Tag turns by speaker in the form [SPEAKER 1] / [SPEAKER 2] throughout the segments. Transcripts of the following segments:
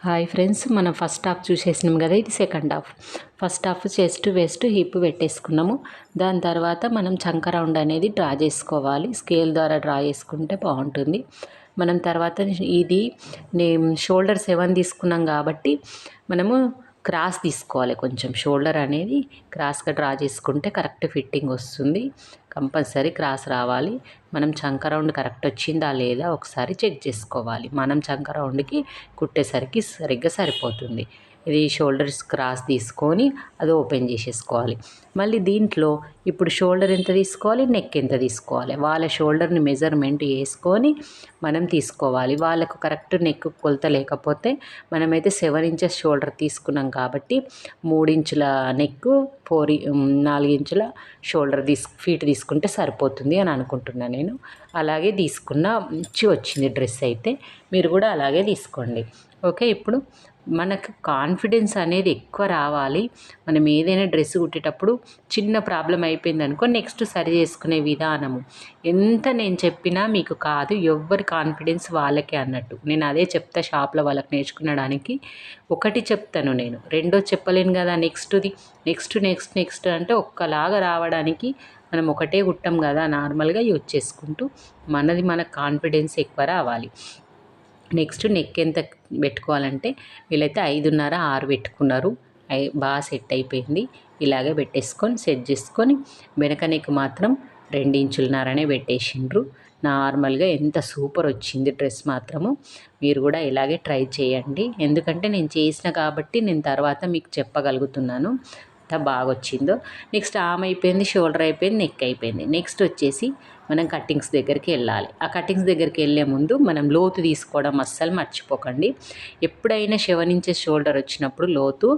[SPEAKER 1] Hi friends, మనం first half చూసేసినాం కదా, ఇది second half. First half chest waist hip పెట్టేసుకున్నాము. దాని తర్వాత మనం చంక రౌండ్ అనేది డ్రా చేసుకోవాలి. స్కేల్ ద్వారా డ్రా చేసుకుంటే బాగుంటుంది. మనం తర్వాత ఇది నేను షోల్డర్ 7 తీసుకున్నాం కాబట్టి మనము క్రాస్ తీసుకోవాలి. కొంచెం షోల్డర్ అనేది క్రాస్గా డ్రా చేసుకుంటే కరెక్ట్ ఫిట్టింగ్ వస్తుంది. కంపల్సరీ క్రాస్ రావాలి. మనం చంక రౌండ్ కరెక్ట్ వచ్చిందా లేదా ఒకసారి చెక్ చేసుకోవాలి. మనం చంక రౌండ్కి కుట్టేసరికి సరిగ్గా సరిపోతుంది. ఇది షోల్డర్స్ క్రాస్ తీసుకొని అది ఓపెన్ చేసేసుకోవాలి. మళ్ళీ దీంట్లో ఇప్పుడు షోల్డర్ ఎంత తీసుకోవాలి, నెక్ ఎంత తీసుకోవాలి, వాళ్ళ షోల్డర్ని మెజర్మెంట్ వేసుకొని మనం తీసుకోవాలి. వాళ్ళకు కరెక్ట్ నెక్ కొలత లేకపోతే మనమైతే 7 ఇంచెస్ షోల్డర్ తీసుకున్నాం కాబట్టి 3 ఇంచుల నెక్ 4 ఇంచుల షోల్డర్ ఫీట్ తీసుకుంటే సరిపోతుంది అని అనుకుంటున్నాను నేను. అలాగే తీసుకున్న మంచి వచ్చింది డ్రెస్ అయితే. మీరు కూడా అలాగే తీసుకోండి. ఓకే, ఇప్పుడు మనకు కాన్ఫిడెన్స్ అనేది ఎక్కువ రావాలి. మనం ఏదైనా డ్రెస్ కుట్టేటప్పుడు చిన్న ప్రాబ్లం అయిపోయింది అనుకో, నెక్స్ట్ సరి చేసుకునే విధానము ఎంత నేను చెప్పినా మీకు కాదు. ఎవ్వరి కాన్ఫిడెన్స్ వాళ్ళకే అన్నట్టు. నేను అదే చెప్తా షాప్లో వాళ్ళకి నేర్చుకునడానికి. ఒకటి చెప్తాను నేను, రెండో చెప్పలేను కదా. నెక్స్ట్ అంటే ఒక్కలాగా రావడానికి మనం ఒకటే కుట్టాం కదా, నార్మల్గా యూజ్ చేసుకుంటూ మన కాన్ఫిడెన్స్ ఎక్కువ రావాలి. నెక్స్ట్ నెక్ ఎంత పెట్టుకోవాలంటే వీళ్ళైతే 5.5 6 పెట్టుకున్నారు. బాగా సెట్ అయిపోయింది. ఇలాగే పెట్టేసుకొని సెట్ చేసుకొని వెనక నెక్ మాత్రం 2.5 ఇంచులనే పెట్టేసిండ్రు. నార్మల్గా ఎంత సూపర్ వచ్చింది డ్రెస్ మాత్రము. మీరు కూడా ఇలాగే ట్రై చేయండి. ఎందుకంటే నేను చేసిన కాబట్టి నేను తర్వాత మీకు చెప్పగలుగుతున్నాను ఎంత బాగా వచ్చిందో. నెక్స్ట్ ఆర్మ్ అయిపోయింది, షోల్డర్ అయిపోయింది, నెక్ అయిపోయింది. నెక్స్ట్ వచ్చేసి మనం కట్టింగ్స్ దగ్గరికి వెళ్ళాలి. ఆ కట్టింగ్స్ దగ్గరికి వెళ్ళే ముందు మనం లోతు తీసుకోవడం అస్సలు మర్చిపోకండి. ఎప్పుడైనా 7 ఇంచెస్ షోల్డర్ వచ్చినప్పుడు లోతు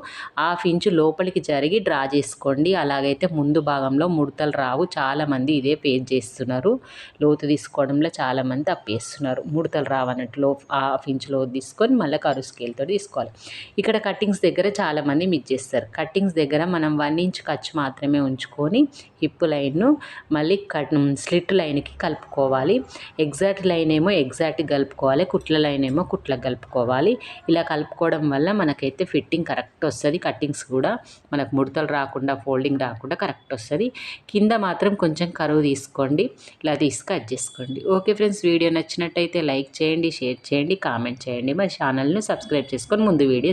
[SPEAKER 1] 1/2 ఇంచు లోపలికి జరిగి డ్రా చేసుకోండి. అలాగైతే ముందు భాగంలో ముడతలు రావు. చాలామంది ఇదే ఫేస్ చేస్తున్నారు. లోతు తీసుకోవడంలో చాలామంది తప్పేస్తున్నారు. ముడతలు రావన్నట్టు 1/2 ఇంచు లోతు తీసుకొని మళ్ళీ కరువు స్కేల్తో తీసుకోవాలి. ఇక్కడ కట్టింగ్స్ దగ్గర చాలామంది మిస్ చేస్తారు. కట్టింగ్స్ దగ్గర మనం 1 ఇంచ్ ఖర్చు మాత్రమే ఉంచుకొని హిప్ లైన్ను మళ్ళీ స్లిట్ లైన్కి కలుపుకోవాలి. ఎగ్జాక్ట్ లైన్ ఏమో ఎగ్జాక్ట్గా కలుపుకోవాలి, కుట్ల లైన్ ఏమో కుట్లకు కలుపుకోవాలి. ఇలా కలుపుకోవడం వల్ల మనకైతే ఫిట్టింగ్ కరెక్ట్ వస్తుంది. కట్టింగ్స్ కూడా మనకు ముడతలు రాకుండా, ఫోల్డింగ్ రాకుండా కరెక్ట్ వస్తుంది. కింద మాత్రం కొంచెం కరువు తీసుకోండి, ఇలా తీసి కట్ చేసుకోండి. ఓకే ఫ్రెండ్స్, వీడియో నచ్చినట్టయితే లైక్ చేయండి, షేర్ చేయండి, కామెంట్ చేయండి. మా ఛానల్ను సబ్స్క్రైబ్ చేసుకొని ముందు వీడియో